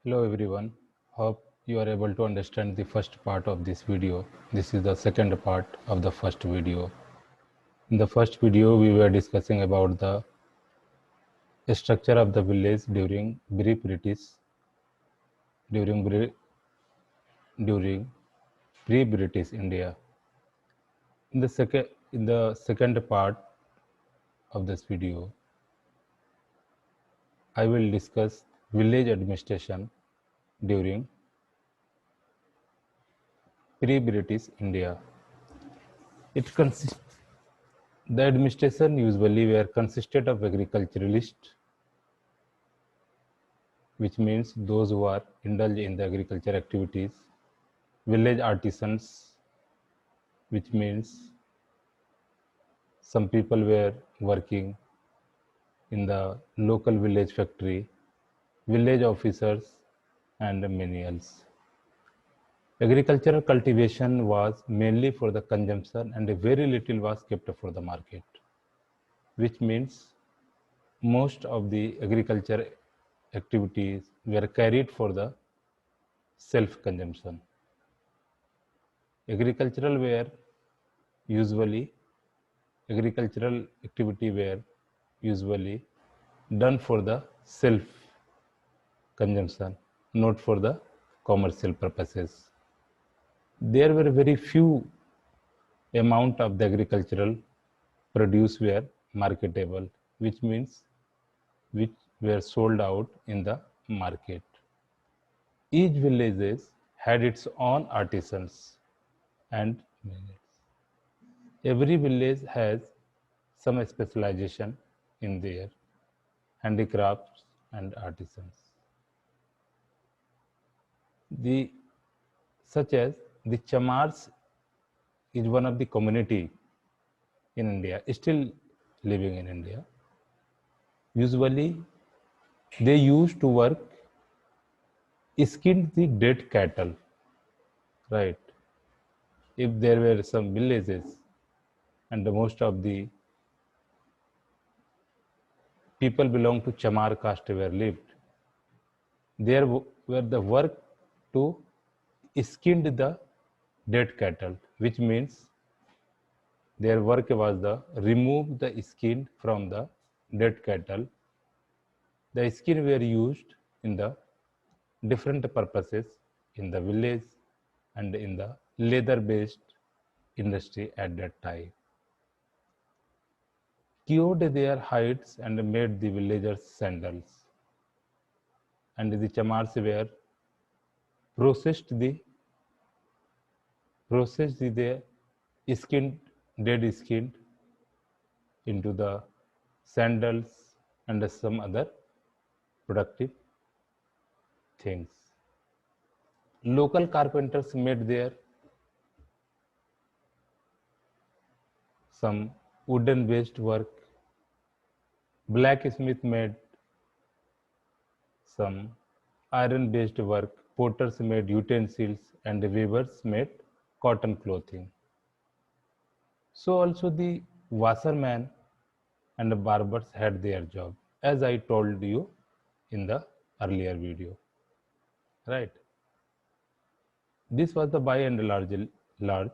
Hello everyone, hope you are able to understand the first part of this video. This is the second part of the first video. In the first video, we were discussing about the structure of the village during during pre-British India. In the second part of this video, I will discuss village administration during pre-British India. It consists The administration usually were consisted of agriculturalists, which means those who are indulged in the agriculture activities, village artisans, which means some people were working in the local village factory, village officers, and many else. Agricultural cultivation was mainly for the consumption and very little was kept for the market, which means most of the agriculture activities were carried for the self-consumption. Agricultural were usually Agricultural activity were usually done for the self-consumption, not for the commercial purposes. There were very few amount of the agricultural produce were marketable, which means which were sold out in the market. Each villages had its own artisans and every village has some specialization in their handicrafts and artisans. The such as the Chamars is one of the community in India, still living in India. Usually, they used to work skin the dead cattle, right? If there were some villages and the most of the people belong to Chamar caste were lived, there were the work to skinned the dead cattle, which means their work was the remove the skin from the dead cattle. The skin were used in the different purposes in the village and in the leather-based industry at that time. Cured their hides and made the villagers sandals. And the chamars were processed the their skinned dead skinned into the sandals and some other productive things. Local carpenters made their some wooden based work. Blacksmith made some iron based work. Potters made utensils and weavers made cotton clothing. So also the washerman and the barbers had their job, as I told you in the earlier video, right? This was the by and large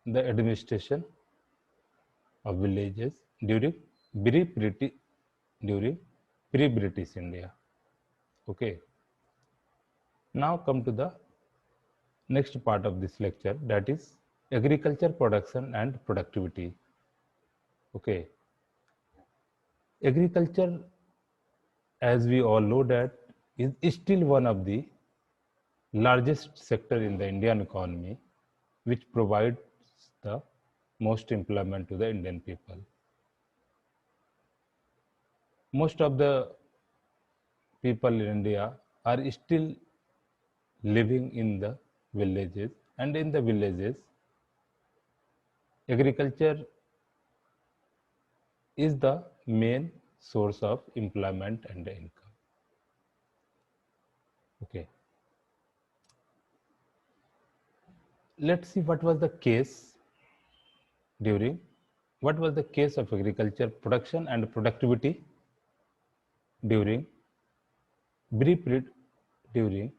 the administration of villages pre-British during pre-British India. Okay. Now come to the next part of this lecture, that is agriculture production and productivity. Okay. Agriculture, as we all know, that is still one of the largest sector in the Indian economy, which provides the most employment to the Indian people. Most of the people in India are still living in the villages, and in the villages, agriculture is the main source of employment and income. Okay. Let's see what was the case of agriculture production and productivity during during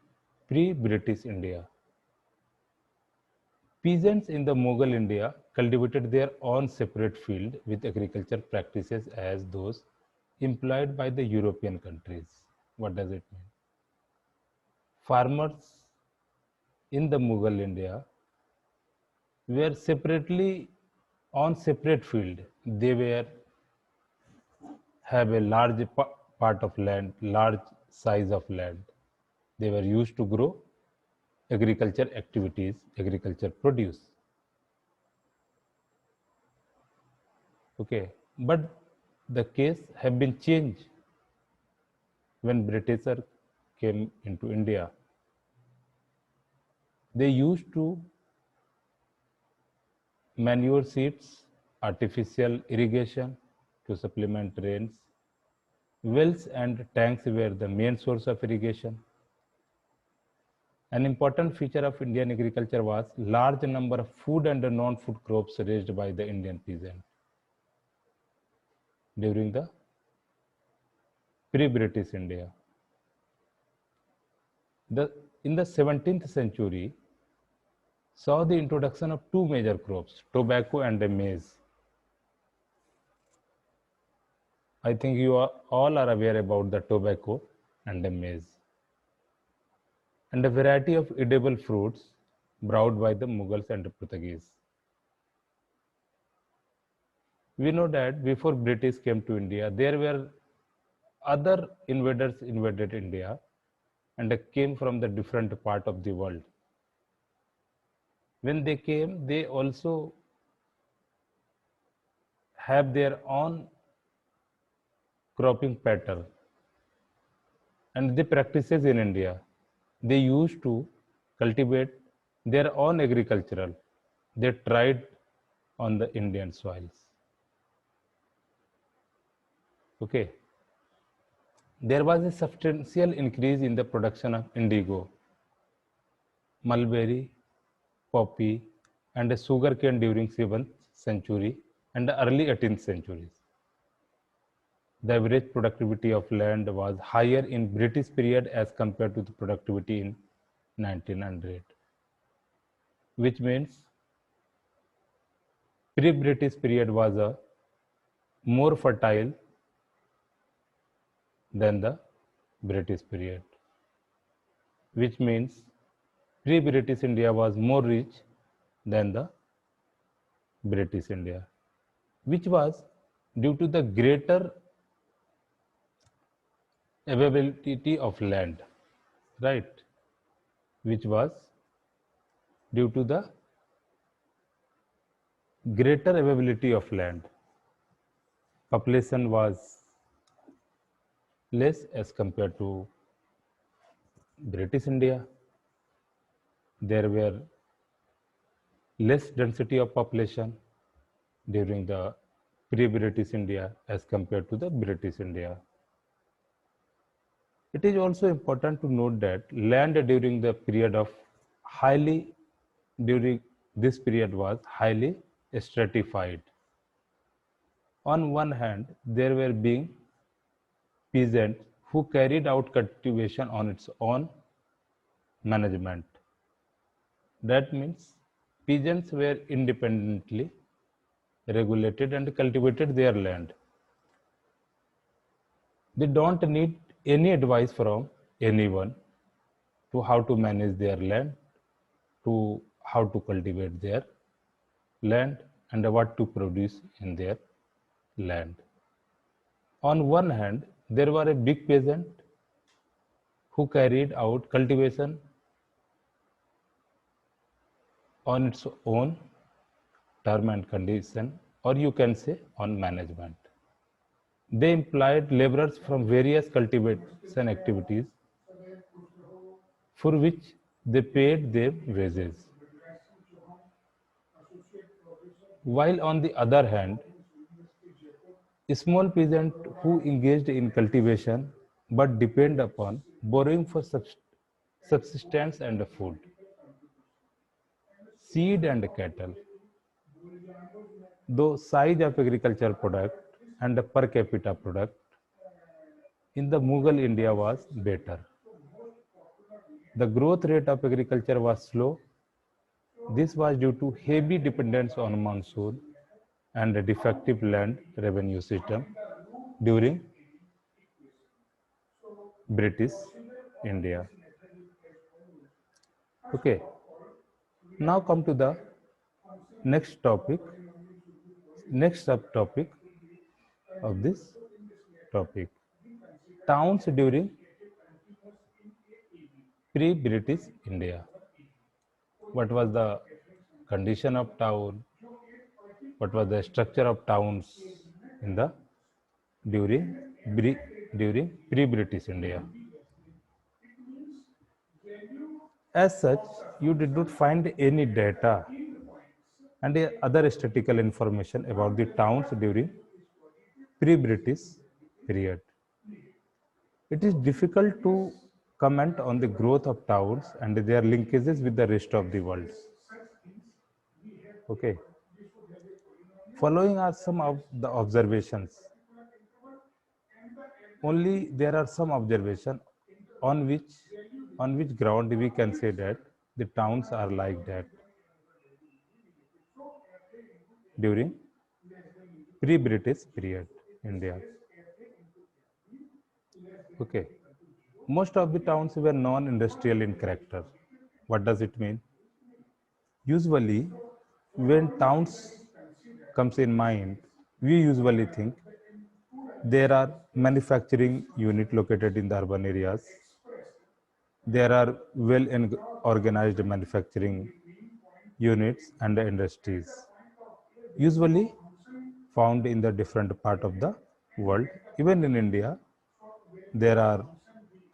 pre-British India. Peasants in the Mughal India cultivated their own separate field with agriculture practices as those employed by the European countries. What does it mean? Farmers in the Mughal India were separately on separate field. They were have a large part of land, large size of land. They were used to grow agriculture activities, agriculture produce. Okay, but the case have been changed when Britishers came into India. They used to manure seeds, artificial irrigation to supplement rains. Wells and tanks were the main source of irrigation. An important feature of Indian agriculture was large number of food and non-food crops raised by the Indian peasant during the pre-British India. In the 17th century, saw the introduction of two major crops, tobacco and maize. I think you all are aware about the tobacco and the maize. And a variety of edible fruits brought by the Mughals and the Portuguese. We know that before British came to India, there were other invaders invaded India and came from the different part of the world. When they came, they also have their own cropping pattern and the practices in India. They used to cultivate their own agricultural. They tried on the Indian soils. Okay. There was a substantial increase in the production of indigo, mulberry, poppy, and sugarcane during 7th century and the early 18th centuries. The average productivity of land was higher in British period as compared to the productivity in 1900, which means pre-British period was a more fertile than the British period, which means pre-British India was more rich than the British India, which was due to the greater availability of land, right? Which was due to the greater availability of land. Population was less as compared to British India. There were less density of population during the pre-British India as compared to the British India. It is also important to note that land during the period of during this period was highly stratified. On one hand, there were being peasants who carried out cultivation on its own management. That means peasants were independently regulated and cultivated their land. They don't need any advice from anyone to how to manage their land, to how to cultivate their land and what to produce in their land. On one hand, there were a big peasant who carried out cultivation on its own term and condition, or you can say on management. They employed laborers from various cultivation activities for which they paid them wages. While on the other hand, small peasants who engaged in cultivation but depend upon borrowing for subsistence and food, seed and cattle. Though size of agricultural product and the per capita product in the Mughal India was better. The growth rate of agriculture was slow. This was due to heavy dependence on monsoon and a defective land revenue system during British India. Okay, now come to the next topic, next subtopic of this topic. Towns during pre-British India. What was the condition of town? What was the structure of towns in the during during pre-British India? As such, you did not find any data and other statistical information about the towns during pre-British period. It is difficult to comment on the growth of towns and their linkages with the rest of the world. Okay. Following are some of the observations. Only there are some observations on which ground we can say that the towns are like that during pre-British period India. Okay. Most of the towns were non-industrial in character. What does it mean? Usually, when towns comes in mind, we usually think there are manufacturing unit located in the urban areas. There are well organized manufacturing units and industries, usually found in the different part of the world. Even in India, there are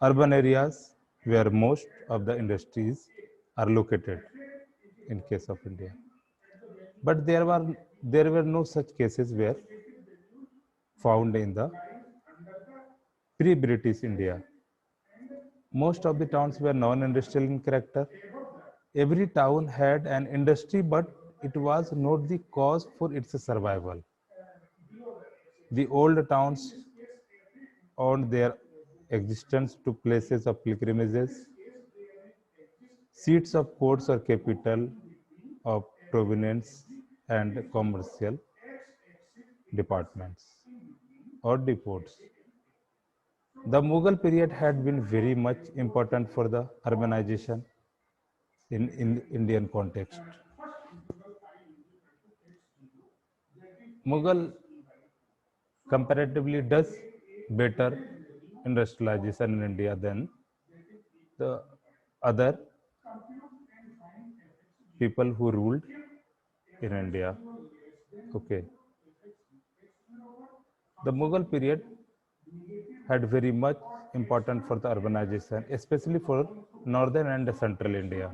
urban areas where most of the industries are located in case of India. But there were no such cases where found in the pre-British India. Most of the towns were non-industrial in character. Every town had an industry, but it was not the cause for its survival. The old towns owed their existence to places of pilgrimages, seats of ports or capital of provenance and commercial departments or depots. The Mughal period had been very much important for the urbanization in Indian context. Mughal comparatively does better industrialization in India than the other people who ruled in India. Okay. The Mughal period had very much important for the urbanization, especially for northern and central India.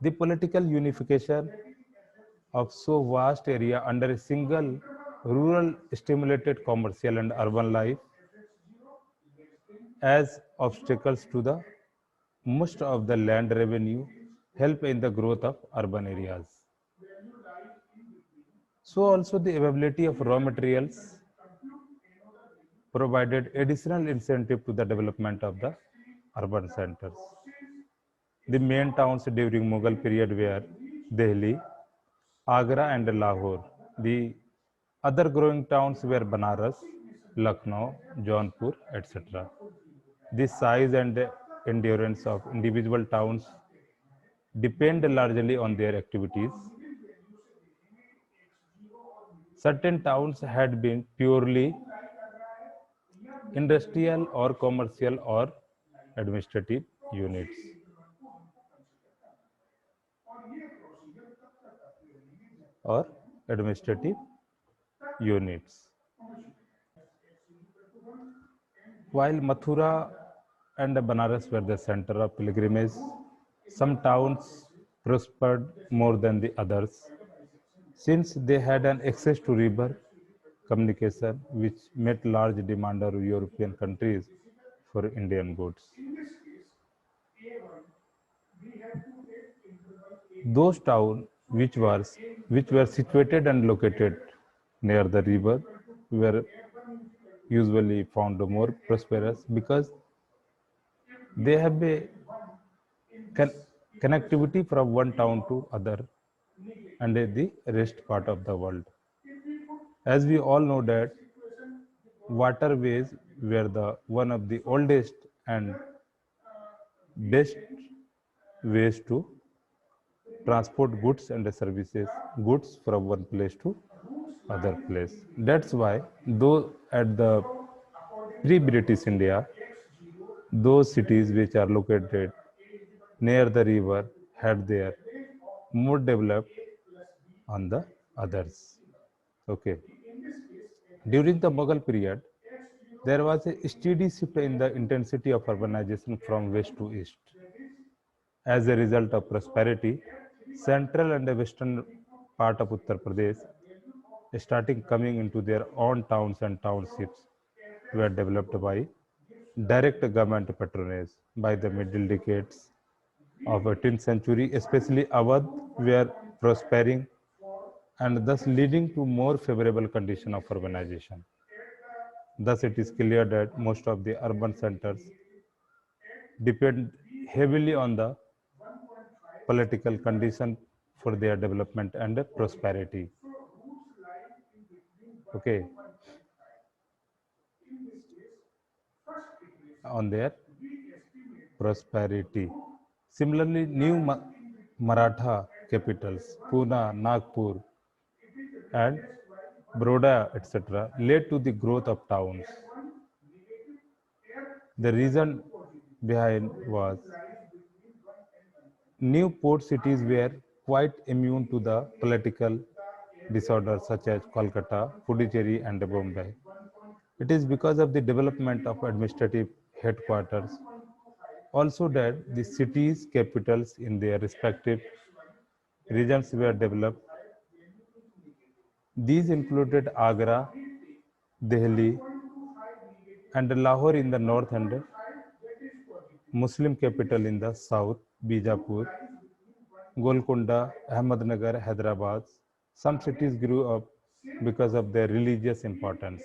The political unification of so vast area under a single rural stimulated commercial and urban life as obstacles to the most of the land revenue help in the growth of urban areas. So also the availability of raw materials provided additional incentive to the development of the urban centers. The main towns during Mughal period were Delhi, Agra and Lahore. The other growing towns were Banaras, Lucknow, Jaunpur, etc. The size and endurance of individual towns depend largely on their activities. Certain towns had been purely industrial or commercial or administrative units. Or administrative units. While Mathura and Banaras were the center of pilgrimage, some towns prospered more than the others since they had an access to river communication which met large demand of European countries for Indian goods. Those towns which were situated and located near the river were usually found more prosperous because they have a Con- Connectivity from one town to other and the rest part of the world. As we all know that waterways were the one of the oldest and best ways to transport goods and services, goods from one place to other place. That's why though at the pre-British India, those cities which are located near the river had their more developed on the others. Okay. During the Mughal period, there was a steady shift in the intensity of urbanization from west to east. As a result of prosperity, central and the western part of Uttar Pradesh starting coming into their own towns and townships were developed by direct government patronage by the middle decades of 18th century, especially Awadh were prospering and thus leading to more favorable condition of urbanization. Thus, it is clear that most of the urban centers depend heavily on the political condition for their development and prosperity. Okay, on their prosperity. Similarly, new Maratha capitals, Pune, Nagpur, and Baroda, etc., led to the growth of towns. The reason behind was new port cities were quite immune to the political disorders such as Kolkata, Puducherry, and Bombay. It is because of the development of administrative headquarters, also that the cities' capitals in their respective regions were developed. These included Agra, Delhi, and Lahore in the north and Muslim capital in the south, Bijapur, Golconda, Ahmednagar, Hyderabad. Some cities grew up because of their religious importance,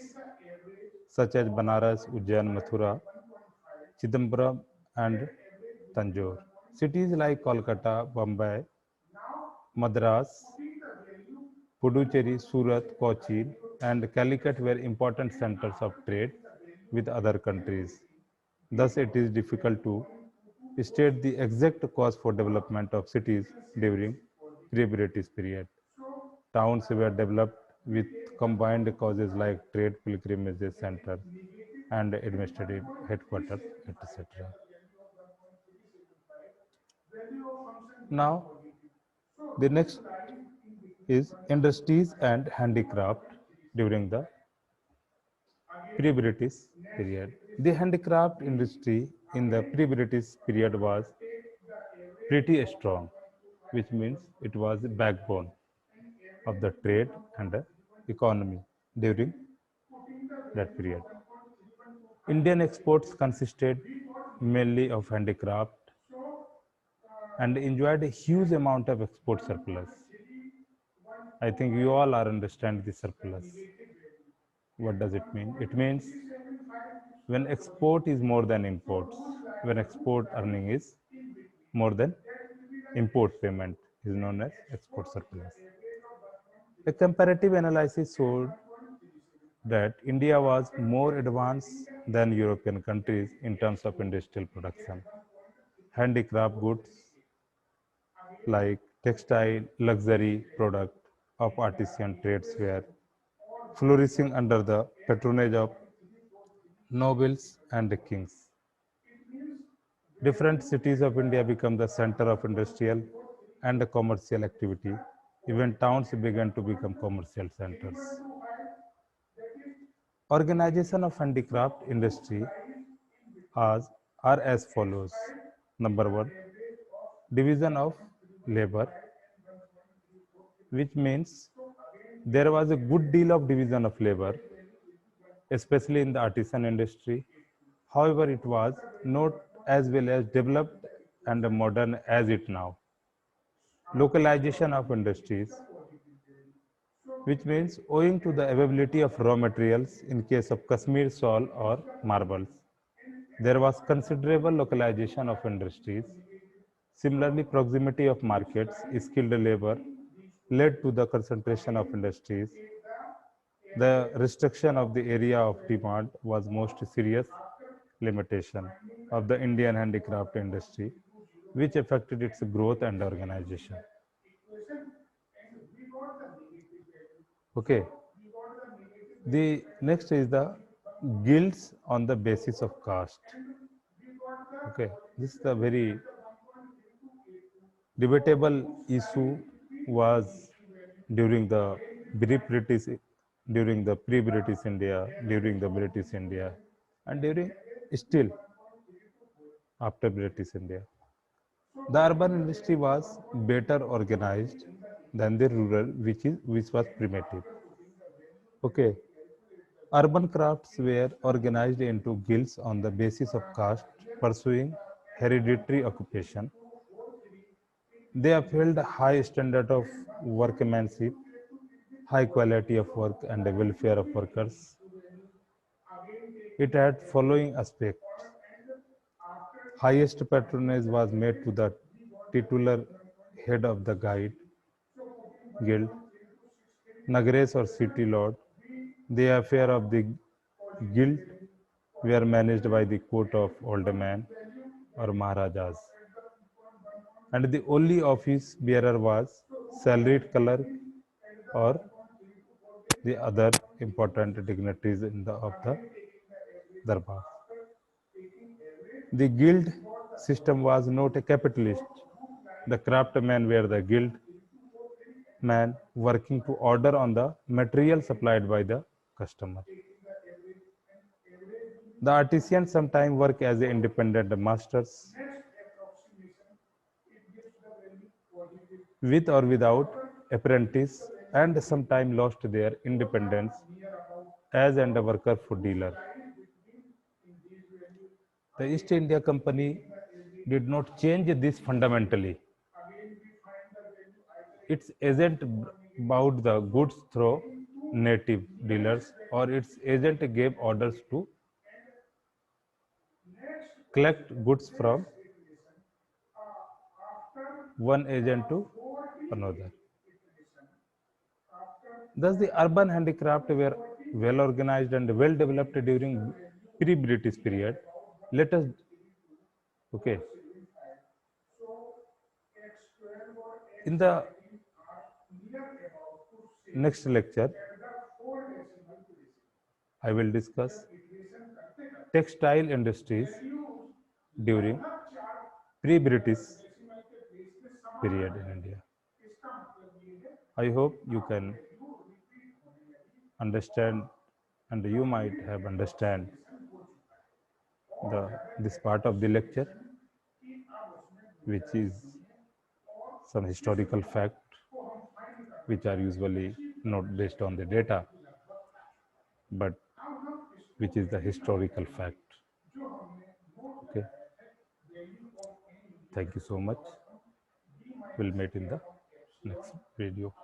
such as Banaras, Ujjain, Mathura, Chidambaram, and Tanjore. Cities like Kolkata, Bombay, Madras, Puducherry, Surat, Cochin, and Calicut were important centers of trade with other countries. Thus, it is difficult to state the exact cause for development of cities during pre-British period. Towns were developed with combined causes like trade pilgrimages centers and administrative headquarters, etc. Now, the next is industries and handicraft during the pre-British period. The handicraft industry in the pre-British period was pretty strong, which means it was the backbone of the trade and the economy during that period. Indian exports consisted mainly of handicraft and enjoyed a huge amount of export surplus. I think you all are understand the surplus. What does it mean? It means when export is more than imports, when export earning is more than import payment is known as export surplus. A comparative analysis showed that India was more advanced than European countries in terms of industrial production. Handicraft goods like textile, luxury product of artisan trades were flourishing under the patronage of nobles and kings. Different cities of India became the center of industrial and commercial activity. Even towns began to become commercial centers. Organization of handicraft industry are as follows. Number one, division of labor, which means there was a good deal of division of labor, especially in the artisan industry. However, it was not as well as developed and modern as it now. Localization of industries, which means owing to the availability of raw materials in case of Kashmir shawl or marbles, there was considerable localization of industries. Similarly, proximity of markets, skilled labor led to the concentration of industries. The restriction of the area of demand was most serious limitation of the Indian handicraft industry, which affected its growth and organization. Okay. The next is the guilds on the basis of caste. Okay, this is a very debatable issue was during the British, during the pre-British India, during the British India, and during still after British India. The urban industry was better organized than the rural, which was primitive. Okay, urban crafts were organized into guilds on the basis of caste, pursuing hereditary occupation. They upheld a high standard of workmanship, high quality of work, and the welfare of workers. It had following aspects. Highest patronage was made to the titular head of the guild, Nagres or city lord. The affair of the guild were managed by the court of aldermen or maharajas. And the only office bearer was salaried clerk or the other important dignitaries of the darbar. The guild system was not a capitalist. The craftsmen were the guild man working to order on the material supplied by the customer. The artisans sometimes work as independent masters with or without apprentice and sometimes lost their independence as and a worker for dealer. The East India Company did not change this fundamentally. Its agent bought the goods through native dealers, or its agent gave orders to collect goods from one agent to another. Thus, the urban handicraft were well organized and well developed during pre-British period. Let us, okay, in the next lecture, I will discuss textile industries during pre-British period in India. I hope you can understand and you might have understand this part of the lecture, which is some historical fact which are usually not based on the data, but which is the historical fact. Okay. Thank you so much. We'll meet in the next video.